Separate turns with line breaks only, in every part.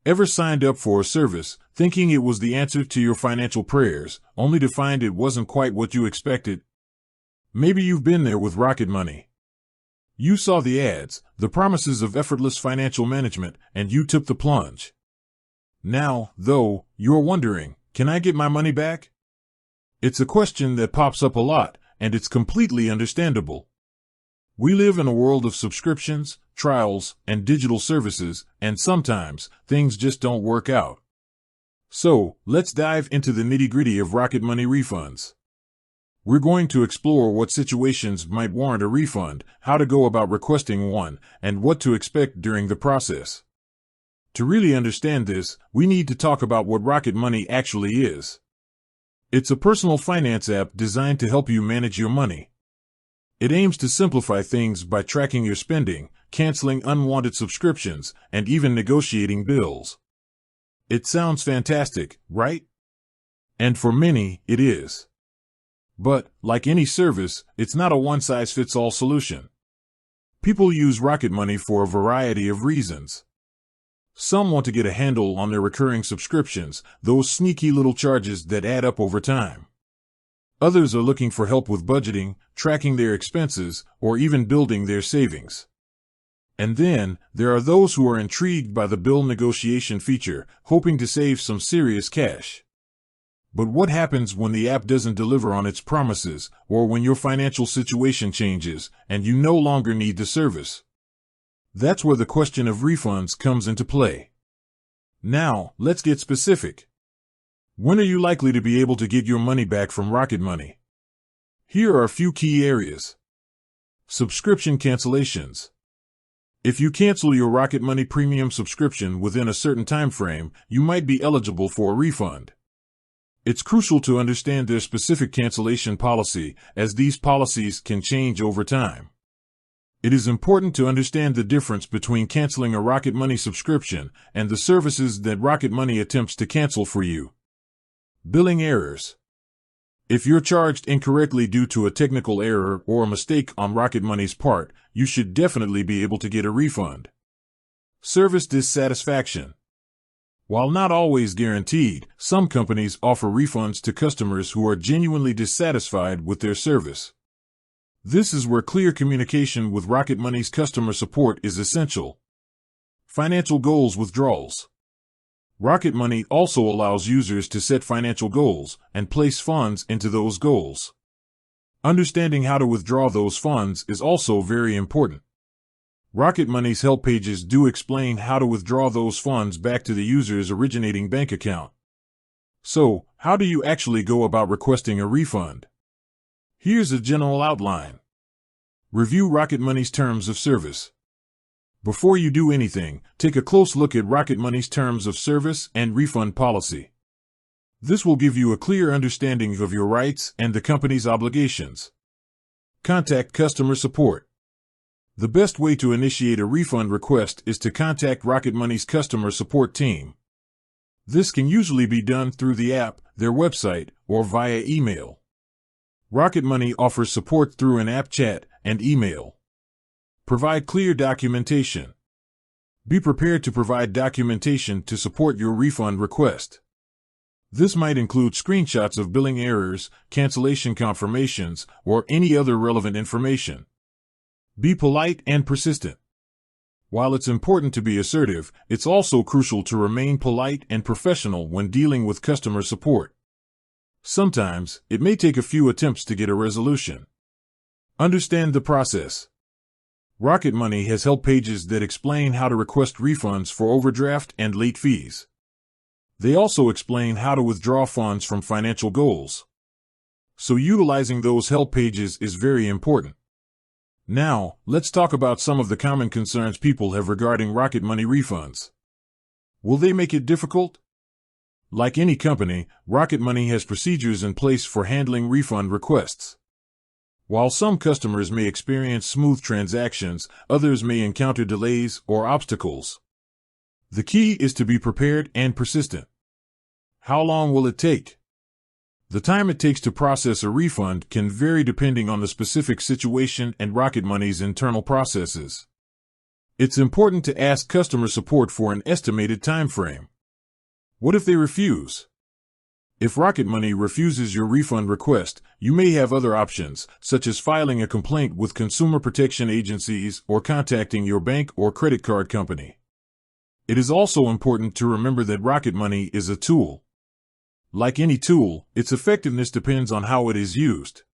Ever signed up for a service, thinking it was the answer to your financial prayers, only to find it wasn't quite what you expected? Maybe you've been there with Rocket Money. You saw the ads, the promises of effortless financial management, and you took the plunge. Now, though, you're wondering, can I get my money back? It's a question that pops up a lot, and it's completely understandable. We live in a world of subscriptions, trials, and digital services, and sometimes things just don't work out. So, let's dive into the nitty-gritty of Rocket Money refunds. We're going to explore what situations might warrant a refund, how to go about requesting one, and what to expect during the process. To really understand this, we need to talk about what Rocket Money actually is. It's a personal finance app designed to help you manage your money. It aims to simplify things by tracking your spending, canceling unwanted subscriptions, and even negotiating bills. It sounds fantastic, right? And for many, it is. But, like any service, it's not a one-size-fits-all solution. People use Rocket Money for a variety of reasons. Some want to get a handle on their recurring subscriptions, those sneaky little charges that add up over time. Others are looking for help with budgeting, tracking their expenses, or even building their savings. And then, there are those who are intrigued by the bill negotiation feature, hoping to save some serious cash. But what happens when the app doesn't deliver on its promises, or when your financial situation changes, and you no longer need the service? That's where the question of refunds comes into play. Now, let's get specific. When are you likely to be able to get your money back from Rocket Money? Here are a few key areas. Subscription cancellations. If you cancel your Rocket Money premium subscription within a certain time frame, you might be eligible for a refund. It's crucial to understand their specific cancellation policy, as these policies can change over time. It is important to understand the difference between canceling a Rocket Money subscription and the services that Rocket Money attempts to cancel for you. Billing errors. If you're charged incorrectly due to a technical error or a mistake on Rocket Money's part, you should definitely be able to get a refund. Service dissatisfaction. While not always guaranteed, some companies offer refunds to customers who are genuinely dissatisfied with their service. This is where clear communication with Rocket Money's customer support is essential. Financial goals withdrawals. Rocket Money also allows users to set financial goals and place funds into those goals. Understanding how to withdraw those funds is also very important. Rocket Money's help pages do explain how to withdraw those funds back to the user's originating bank account. So, how do you actually go about requesting a refund? Here's a general outline. Review Rocket Money's terms of service. Before you do anything, take a close look at Rocket Money's terms of service and refund policy. This will give you a clear understanding of your rights and the company's obligations. Contact customer support. The best way to initiate a refund request is to contact Rocket Money's customer support team. This can usually be done through the app, their website, or via email. Rocket Money offers support through an app chat and email. Provide clear documentation. Be prepared to provide documentation to support your refund request. This might include screenshots of billing errors, cancellation confirmations, or any other relevant information. Be polite and persistent. While it's important to be assertive, it's also crucial to remain polite and professional when dealing with customer support. Sometimes, it may take a few attempts to get a resolution. Understand the process. Rocket Money has help pages that explain how to request refunds for overdraft and late fees. They also explain how to withdraw funds from financial goals. So utilizing those help pages is very important. Now, let's talk about some of the common concerns people have regarding Rocket Money refunds. Will they make it difficult? Like any company, Rocket Money has procedures in place for handling refund requests. While some customers may experience smooth transactions, others may encounter delays or obstacles. The key is to be prepared and persistent. How long will it take? The time it takes to process a refund can vary depending on the specific situation and Rocket Money's internal processes. It's important to ask customer support for an estimated time frame. What if they refuse? If Rocket Money refuses your refund request, you may have other options, such as filing a complaint with consumer protection agencies or contacting your bank or credit card company. It is also important to remember that Rocket Money is a tool. Like any tool, its effectiveness depends on how it is used.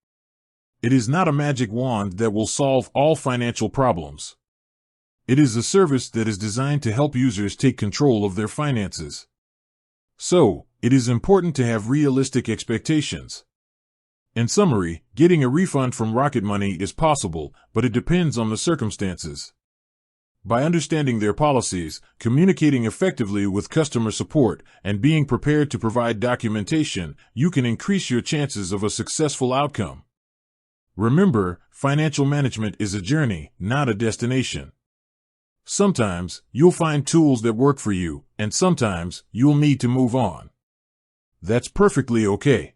It is not a magic wand that will solve all financial problems. It is a service that is designed to help users take control of their finances. So, it is important to have realistic expectations. In summary, getting a refund from Rocket Money is possible, but it depends on the circumstances. By understanding their policies, communicating effectively with customer support, and being prepared to provide documentation, you can increase your chances of a successful outcome. Remember, financial management is a journey, not a destination. Sometimes, you'll find tools that work for you, and sometimes, you'll need to move on. That's perfectly okay.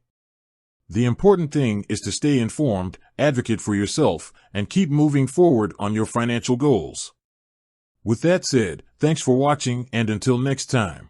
The important thing is to stay informed, advocate for yourself, and keep moving forward on your financial goals. With that said, thanks for watching, and until next time.